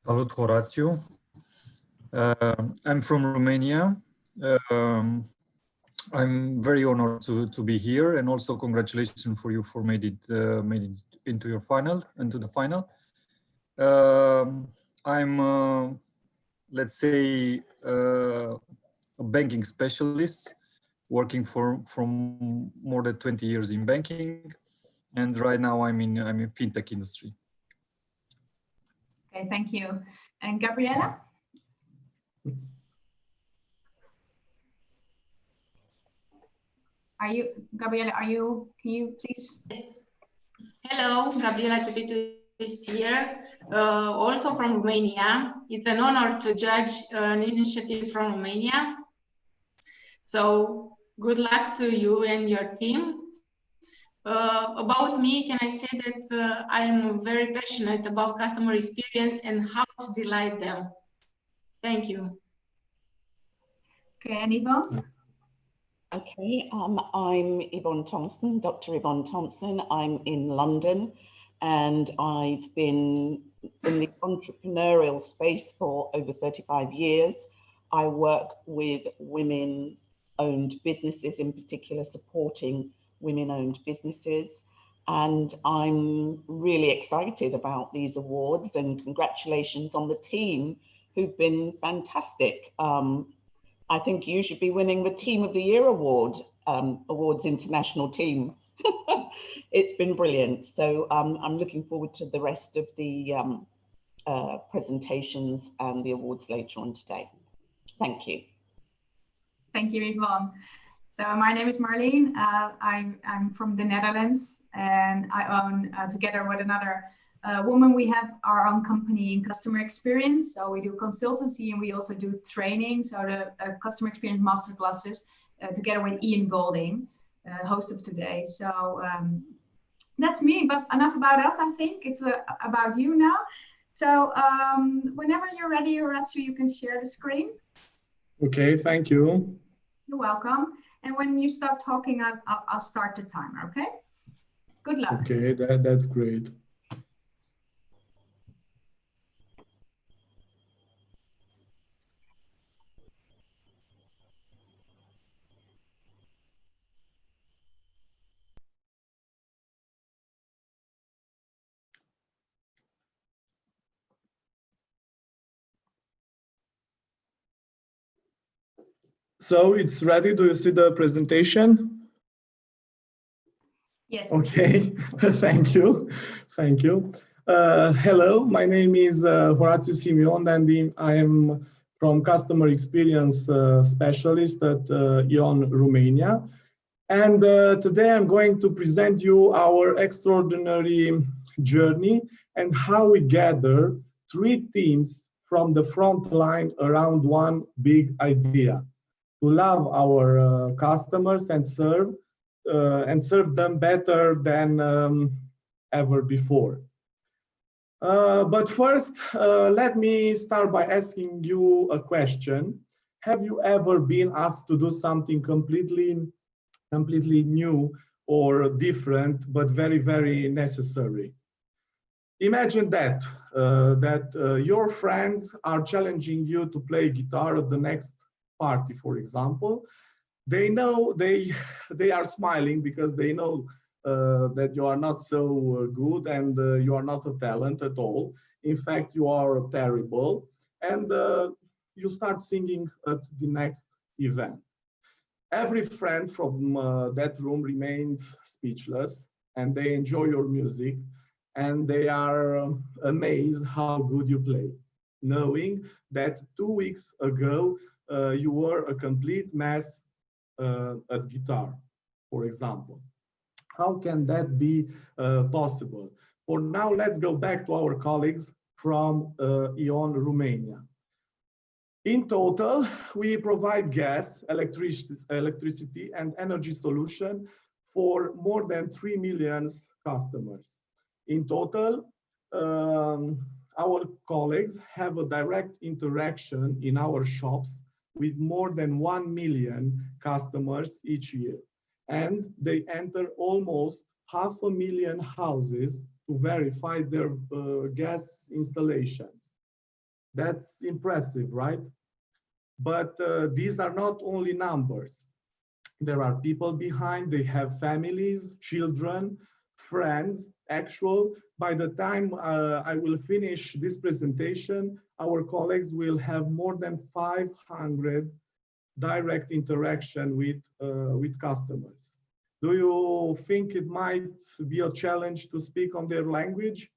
Salut, Horatiu. I'm from Romania. Um, I'm very honored to be here, and also congratulations for you for made it into your final, into the final. I'm let's say a banking specialist, working from more than 20 years in banking, and right now I'm in fintech industry. Okay, thank you. And Gabriella? Gabriella, can you please? Hello, Gabriela Tupitu is here, also from Romania. It's an honor to judge an initiative from Romania. So good luck to you and your team. About me, can I say that I'm very passionate about customer experience and how to delight them. Thank you. Okay, and Yvonne? Okay, I'm Yvonne Thompson, Dr. Yvonne Thompson. I'm in London and I've been in the entrepreneurial space for over 35 years. I work with women-owned businesses, in particular supporting women-owned businesses. And I'm really excited about these awards, and congratulations on the team who've been fantastic. I think you should be winning the Team of the Year award, Awards International Team. It's been brilliant. So I'm looking forward to the rest of the presentations and the awards later on today. Thank you. Thank you, Yvonne. So my name is Marlene. I'm from the Netherlands, and I own, together with another woman, we have our own company in customer experience. So we do consultancy and we also do training. So the customer experience masterclasses together with Ian Golding, host of today. So that's me, but enough about us, I think. It's about you now. So whenever you're ready, Horatiu, you can share the screen. Okay, thank you. You're welcome. And when you start talking, I'll start the timer, okay? Good luck. Okay, that's great. So it's ready. Do you see the presentation? Yes. Okay, thank you. Thank you. Hello, my name is Horatiu Simion, and I am from Customer Experience Specialist at ION Romania. And today I'm going to present you our extraordinary journey and how we gather 3 teams from the front line around one big idea: to love our customers and serve them better than ever before. But first, let me start by asking you a question. Have you ever been asked to do something completely new or different, but very, very necessary? Imagine that your friends are challenging you to play guitar at the next party, for example. They know they are smiling because they know that you are not so good and you are not a talent at all. In fact, you are terrible, and you start singing at the next event. Every friend from that room remains speechless, and they enjoy your music, and they are amazed how good you play, knowing that 2 weeks ago you were a complete mess at guitar, for example. How can that be possible? For now, let's go back to our colleagues from ION Romania. In total, we provide gas, electricity, and energy solution for more than 3 million customers. In total, our colleagues have a direct interaction in our shops with more than 1 million customers each year. And they enter almost 500,000 houses to verify their gas installations. That's impressive, right? But these are not only numbers. There are people behind, they have families, children, friends, actual. By the time I will finish this presentation, our colleagues will have more than 500 direct interaction with customers. Do you think it might be a challenge to speak on their language?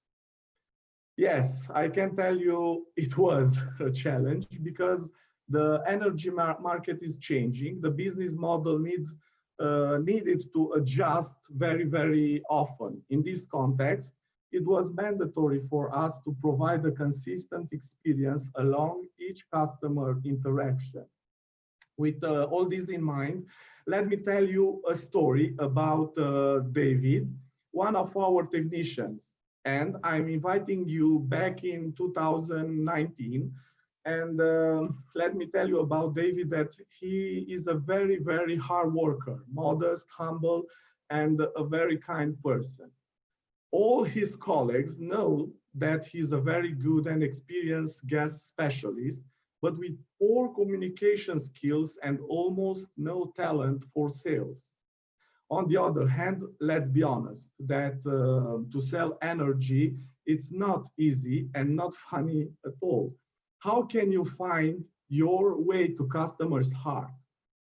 Yes, I can tell you it was a challenge because the energy market is changing. The business model needed to adjust very, very often. In this context, it was mandatory for us to provide a consistent experience along each customer interaction. With all this in mind, let me tell you a story about David, one of our technicians. And I'm inviting you back in 2019. And let me tell you about David, that he is a very, very hard worker, modest, humble, and a very kind person. All his colleagues know that he's a very good and experienced gas specialist, but with poor communication skills and almost no talent for sales. On the other hand, let's be honest, that to sell energy, it's not easy and not funny at all. How can you find your way to customers' heart?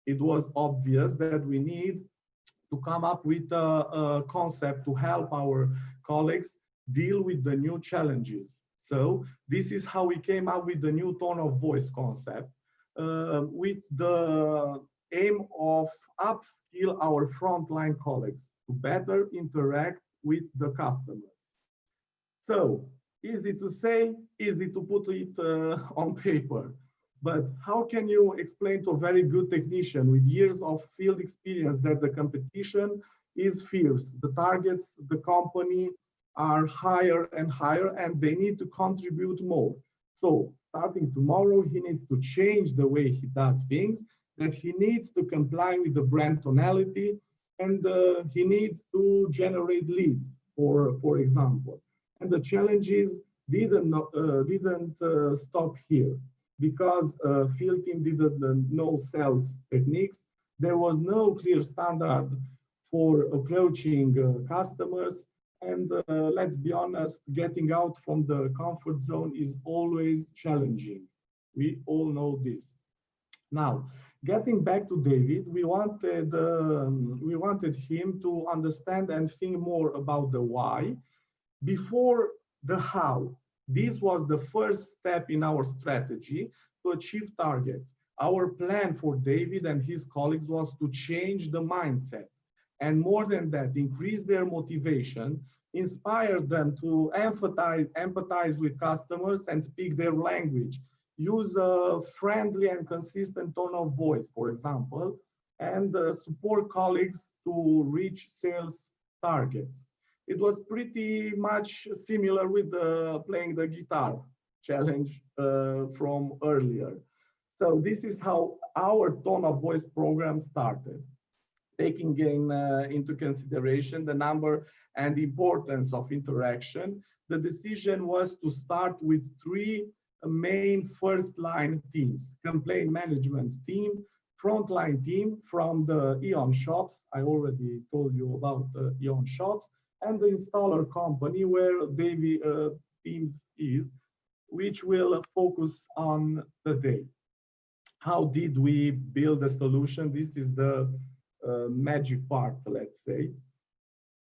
It was obvious that we need to come up with a concept to help our colleagues deal with the new challenges. So this is how we came up with the new tone of voice concept, with the aim of upskill our frontline colleagues to better interact with the customers. So easy to say, easy to put it on paper. But how can you explain to a very good technician with years of field experience that the competition is fierce? The targets, the company are higher and higher, and they need to contribute more. So starting tomorrow, he needs to change the way he does things, that he needs to comply with the brand tonality, and he needs to generate leads, for example. And the challenges didn't stop here, because field team didn't know sales techniques. There was no clear standard for approaching customers. And let's be honest, getting out from the comfort zone is always challenging. We all know this. Now, getting back to David, we wanted him to understand and think more about the why before the how. This was the first step in our strategy to achieve targets. Our plan for David and his colleagues was to change the mindset, and more than that, increase their motivation, inspire them to empathize with customers and speak their language, use a friendly and consistent tone of voice, for example, and support colleagues to reach sales targets. It was pretty much similar with playing the guitar challenge from earlier. So this is how our tone of voice program started. Taking into consideration the number and importance of interaction, the decision was to start with 3 main first line teams: complaint management team, frontline team from the E.ON shops. I already told you about the E.ON shops, and the installer company where David Teams is, which will focus on the day. How did we build a solution? This is the magic part, let's say,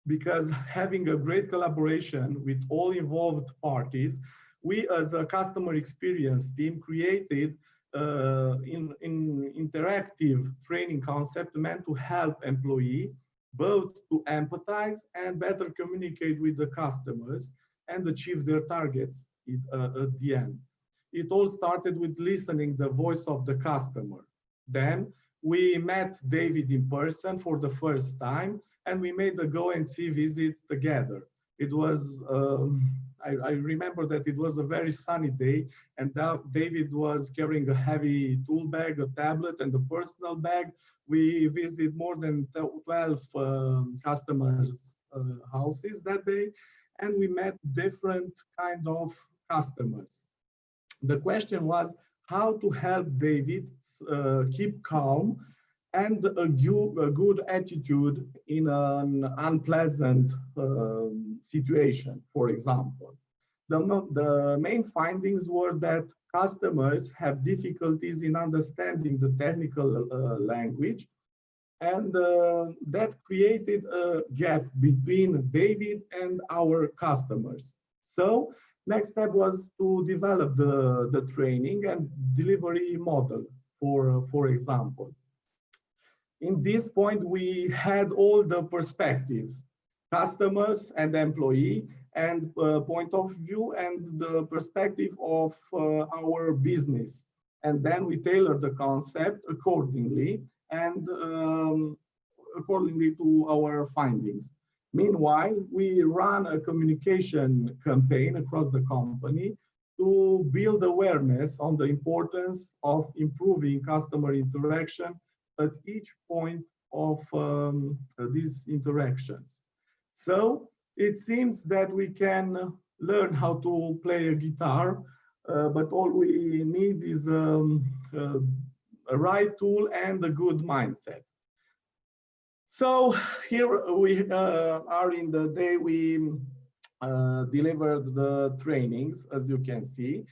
because having a great collaboration with all involved parties, we as a customer experience team created in interactive training concept meant to help employee both to empathize and better communicate with the customers and achieve their targets at the end. It all started with listening the voice of the customer. Then we met David in person for the first time, and we made a go and see visit together. It was, I remember that it was a very sunny day, and David was carrying a heavy tool bag, a tablet, and a personal bag. We visited more than 12 customers' houses that day, and we met different kind of customers. The question was how to help David keep calm and a good attitude in an unpleasant situation, for example. The main findings were that customers have difficulties in understanding the technical language, and that created a gap between David and our customers. So next step was to develop the training and delivery model, for example. In this point, we had all the perspectives, customers and employee, and point of view and the perspective of our business. And then we tailor the concept accordingly and accordingly to our findings. Meanwhile, we run a communication campaign across the company to build awareness on the importance of improving customer interaction at each point of these interactions. So it seems that we can learn how to play a guitar, but all we need is a right tool and a good mindset. So here we are in the day we delivered the trainings, as you can see.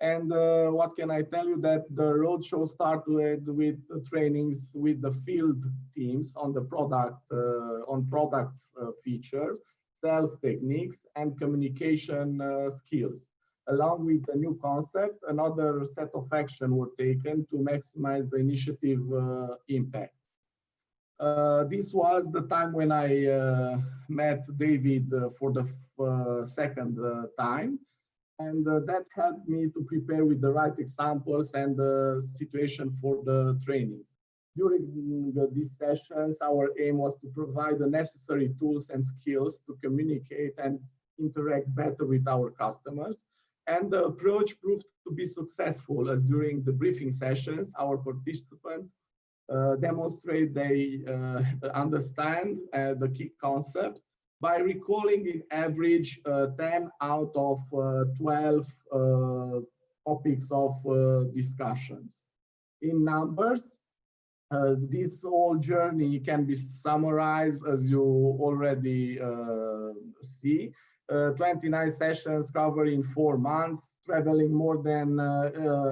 And what can I tell you, that the roadshow started with the trainings with the field teams on the product, on products features, sales techniques, and communication skills. Along with the new concept, another set of action were taken to maximize the initiative impact. This was the time when I met David for the second time. And that helped me to prepare with the right examples and the situation for the trainings. During these sessions, our aim was to provide the necessary tools and skills to communicate and interact better with our customers. And the approach proved to be successful, as during the briefing sessions, our participants demonstrate they understand the key concept by recalling in average 10 out of 12 topics of discussions. In numbers, this whole journey can be summarized as you already see. 29 sessions covering 4 months, traveling more than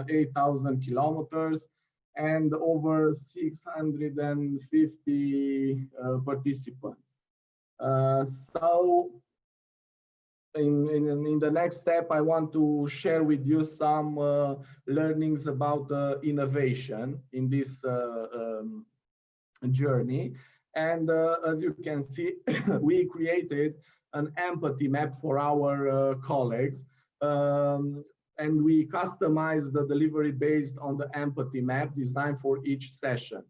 8,000 kilometers, and over 650 participants. So in the next step, I want to share with you some learnings about innovation in this journey. And as you can see, we created an empathy map for our colleagues. And we customized the delivery based on the empathy map designed for each session.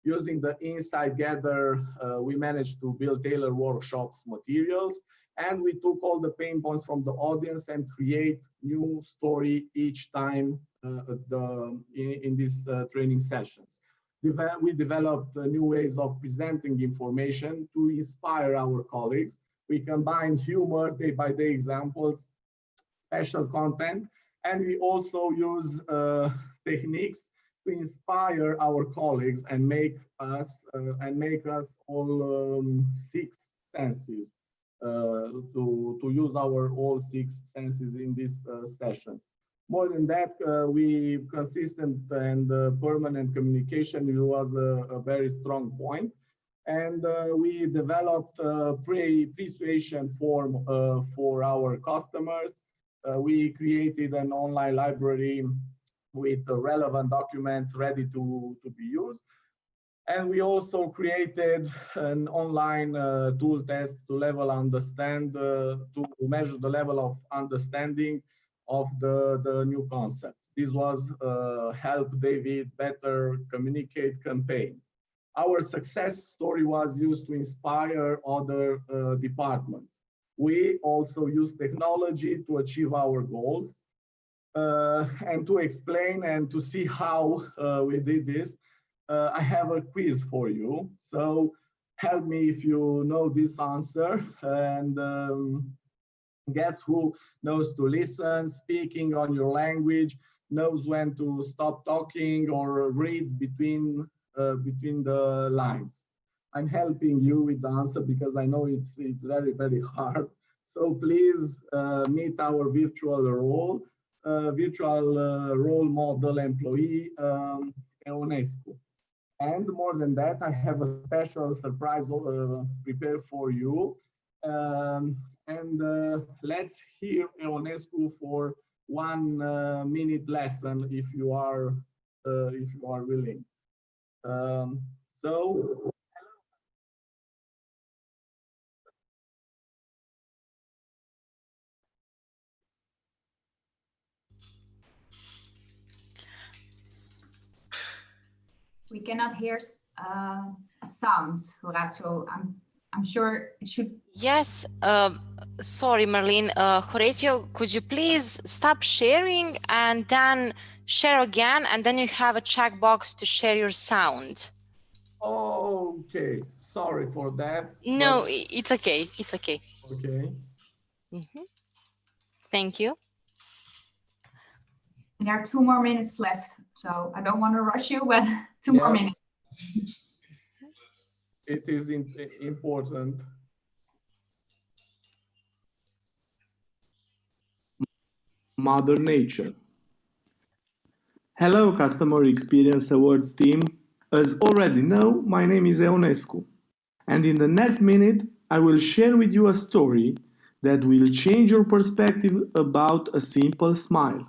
Using the insight gathered, we managed to build tailored workshops materials, and we took all the pain points from the audience and create new story each time in these training sessions. We developed new ways of presenting information to inspire our colleagues. We combined humor, day-by-day examples, special content, and we also use techniques to inspire our colleagues and make us all 6 senses to use our all 6 senses in these sessions. More than that, we consistent and permanent communication was a very strong point. And we developed a pre-persuasion form for our customers. We created an online library with the relevant documents ready to be used. And we also created an online tool test to measure the level of understanding of the new concept. This was Help David Better Communicate campaign. Our success story was used to inspire other departments. We also use technology to achieve our goals. And to explain and to see how we did this, I have a quiz for you. So help me if you know this answer. And guess who knows to listen, speaking on your language, knows when to stop talking or read between the lines. I'm helping you with the answer because I know it's very, very hard. So please meet our virtual role model employee, Eonescu. And more than that, I have a special surprise prepared for you. Let's hear Eonescu for 1 minute lesson if you are willing. So. We cannot hear a sound, Horatio. I'm sure it should. Yes, sorry, Marlene. Horatio, could you please stop sharing and then share again, and then you have a checkbox to share your sound. Okay, sorry for that. No, it's okay. It's okay. Okay. Thank you. There are 2 more minutes left, so I don't want to rush you, but 2 more minutes. It is important. Mother Nature. Hello, Customer Experience Awards team. As already know, my name is Eonescu, and in the next minute, I will share with you a story that will change your perspective about a simple smile.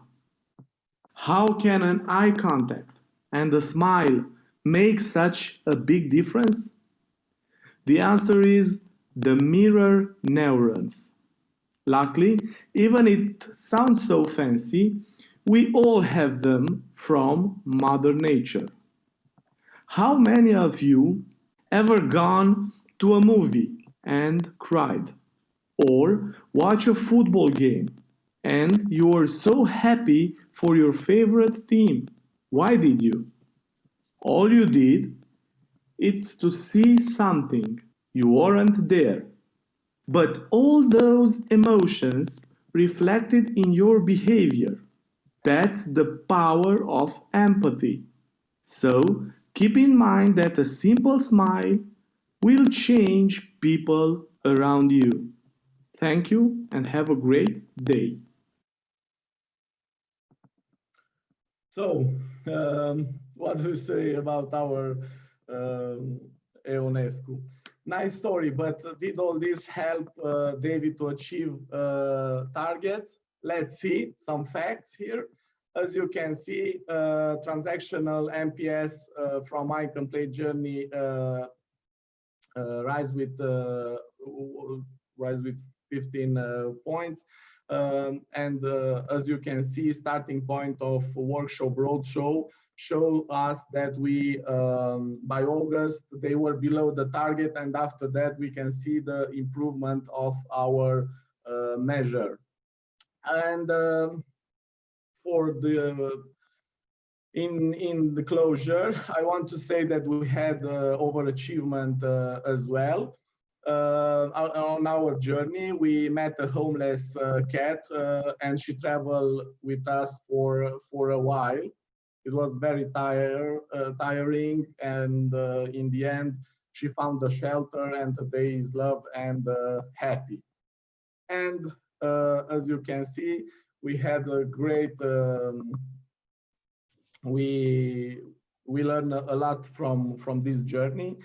How can an eye contact and a smile make such a big difference? The answer is the mirror neurons. Luckily, even it sounds so fancy, we all have them from Mother Nature. How many of you ever gone to a movie and cried? Or watch a football game and you were so happy for your favorite team? Why did you? All you did is to see something. You weren't there. But all those emotions reflected in your behavior. That's the power of empathy. So keep in mind that a simple smile will change people around you. Thank you and have a great day. So, what do you say about our Eonescu? Nice story, but did all this help David to achieve targets? Let's see some facts here. As you can see, transactional NPS from my complete journey rise with 15 points. As you can see, starting point of workshop roadshow show us that we by August they were below the target, and after that we can see the improvement of our measure. And for the in the closure, I want to say that we had overachievement as well. On our journey, we met a homeless cat, and she traveled with us for a while. It was very tiring, and in the end, she found a shelter, and today is loved and happy. And as you can see, we had a great. We learned a lot from this journey.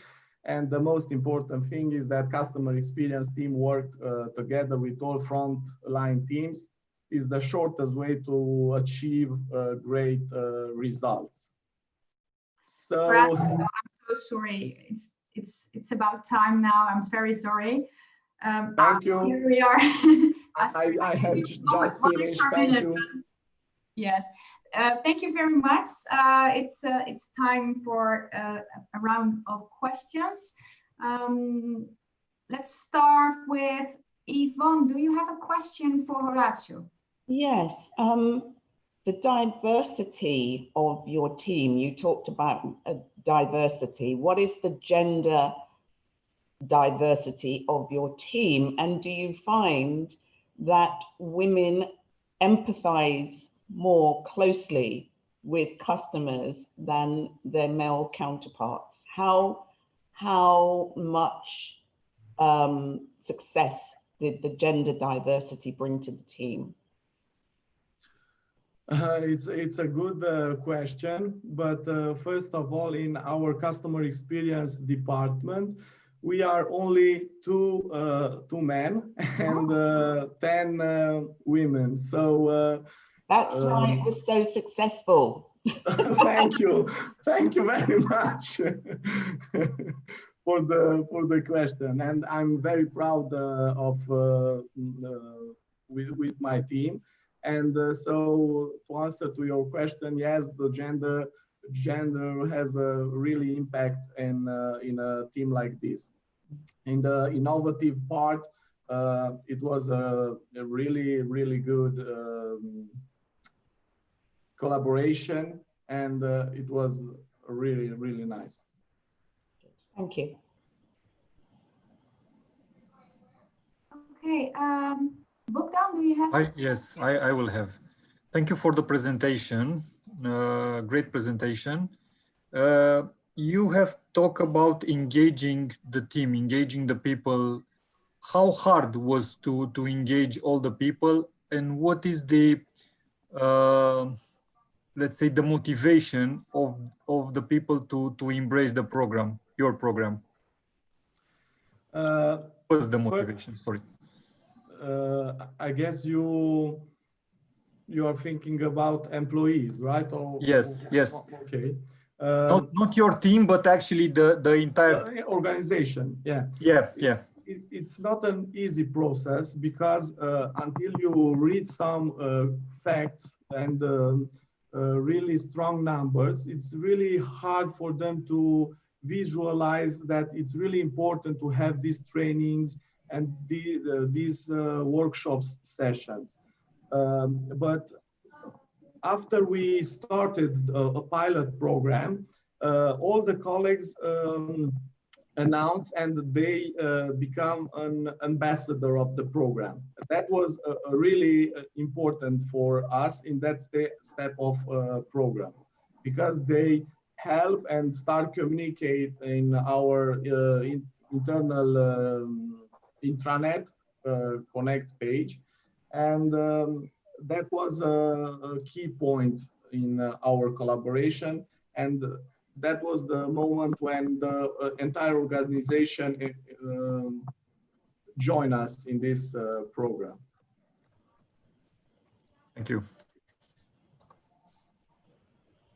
And the most important thing is that customer experience team worked together with all frontline teams is the shortest way to achieve great results. So I'm so sorry. It's about time now. I'm very sorry. Thank you. Here we are. I have just finished. Thank you. Yes. Thank you very much. It's time for a round of questions. Let's start with Yvonne. Do you have a question for Horatio? Yes. The diversity of your team, you talked about diversity. What is the gender diversity of your team? And do you find that women empathize more closely with customers than their male counterparts? How much success did the gender diversity bring to the team? It's a good question, but first of all, in our customer experience department, we are only two men and 10 women. So that's why it was so successful. Thank you very much for the question, and I'm very proud of with my team. And so to answer to your question, yes, the gender has a really impact in a team like this. In the innovative part, it was a really good collaboration, and it was really nice. Thank you. Okay, Bogdan, do you have? Yes, I will have. Thank you for the presentation. Great presentation. You have talked about engaging the team, engaging the people. How hard was to engage all the people, and what is the let's say the motivation of the people to embrace the program, your program? What's the motivation? Sorry. I guess you are thinking about employees, right? Yes. Okay. Not your team, but actually the entire organization. Yeah. It's not an easy process because until you read some facts and really strong numbers, it's really hard for them to visualize that it's really important to have these trainings and these workshops sessions. But after we started a pilot program, all the colleagues announced and they become an ambassador of the program. That was really important for us in that step of program, because they help and start communicate in our internal intranet connect page, and that was a key point in our collaboration, and that was the moment when the entire organization joined us in this program. Thank you.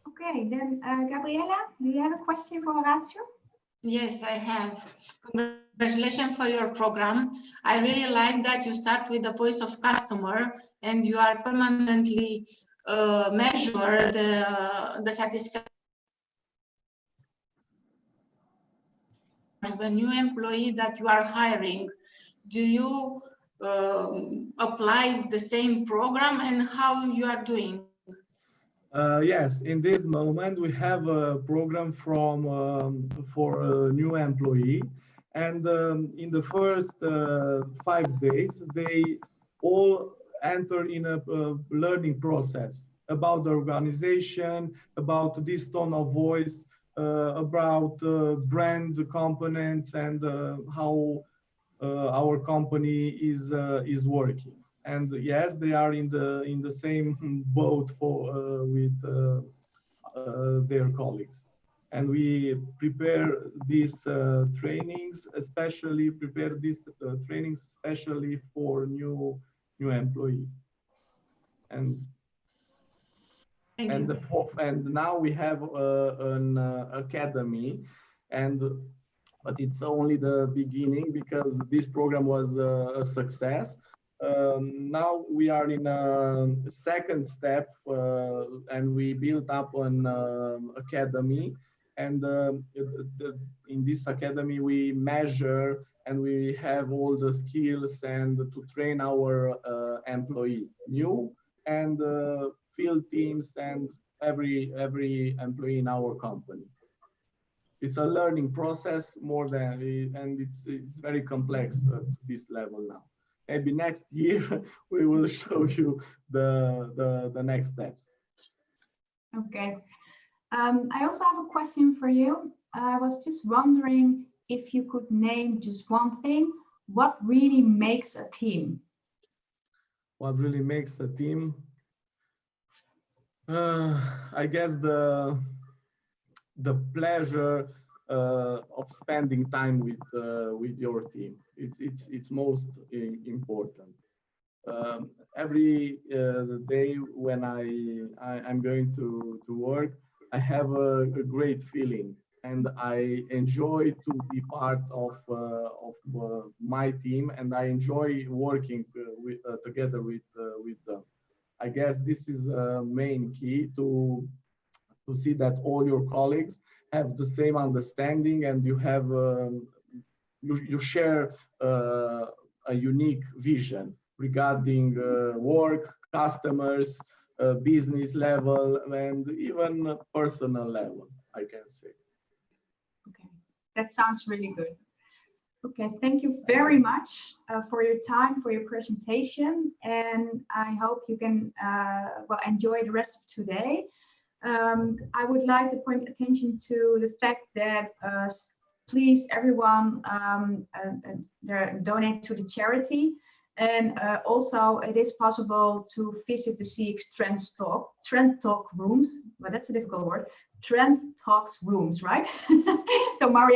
Okay, then Gabriela, do you have a question for Horatio? Yes, I have. Congratulations for your program. I really like that you start with the voice of customer and you are permanently measure the satisfaction. As a new employee that you are hiring, do you apply the same program, and how you are doing? Yes, in this moment we have a program for a new employee, and in the first 5 days they all enter in a learning process about the organization, about this tone of voice, about brand components, and how our company is working. And yes, they are in the same boat with their colleagues. And we prepare these trainings, especially for new employee. And now we have an academy, but it's only the beginning because this program was a success. Now we are in a second step, and we built up an academy, and in this academy we measure and we have all the skills and to train our employee, new and field teams, and every employee in our company. It's a learning process more than, and it's very complex at this level now. maybe next year we will show you the next steps. Okay. I also have a question for you. I was just wondering if you could name just one thing. What really makes a team? What really makes a team? I guess the pleasure of spending time with your team. It's most important. Every day when I'm going to work, I have a great feeling, and I enjoy to be part of my team, and I enjoy working together with them. I guess this is a main key to see that all your colleagues have the same understanding, and you have you share a unique vision regarding work, customers, business level, and even personal level, I can say. Okay, that sounds really good. Okay, thank you very much for your time, for your presentation, and I hope you can well, enjoy the rest of today. I would like to point attention to the fact that please, everyone, donate to the charity. And also, it is possible to visit the CX Trend Talk rooms. Well, that's a difficult word. Trend Talks rooms, right? So, Maria.